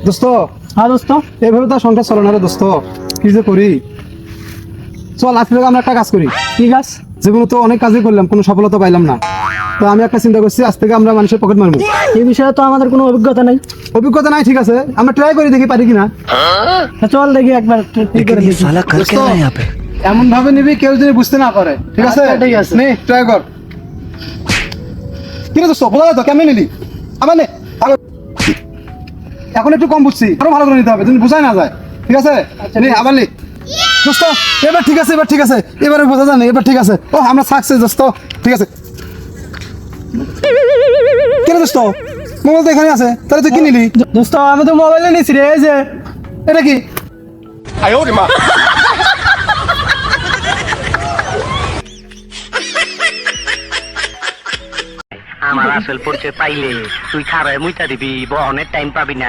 দোস্ত হ্যাঁ দোস্ত, এইভাবে তো সংসার চলে না রে দোস্ত, কি যে করি। চল আজকে থেকে আমরা একটা কাজ করি। ঠিক আছে। জীবনে তো অনেক কাজই করলাম, কোনো সফলতা পাইলাম না। তো আমি একটা চিন্তা করছি, আজ থেকে আমরা মানুষের পকেট মারবো। এই বিষয়ে তো আমাদের কোনো অভিজ্ঞতা নেই। অভিজ্ঞতা নাই, ঠিক আছে, আমরা ট্রাই করে দেখি পারি কিনা। তা চল দেখি একবার কি করে দেখি। দোস্ত, এমন ভাবে নিবি কেউ যদি বুঝতে না পারে, ঠিক আছে? আচ্ছা, ঠিক আছে। নে ট্রাই কর। কি রে দোস্ত, বোঝা যায় তো কেমনে নিলি? আবার নে এখন একটু কম বুঝছি, আরো ভালো করে নিতে হবে, তুমি বুঝাই না যায়, ঠিক আছে? নে আবার নে দোস্ত। এবার ঠিক আছে, এবার ঠিক আছে, এবারে বোঝা যায় না, এবার ঠিক আছে। ও আমরা সাকসেস দোস্ত, ঠিক আছে। কেন দোস্ত, মোবাইল তো এখানে আছে, তাহলে তুই কি নিলি? দোস্ত আমি তো মোবাইলে নিছি রে, এই যে এটা কি? আমার আসল পরিচয় পাইলে তুই খারায় মুইতা দিবি, বহনের টাইম পাবি না।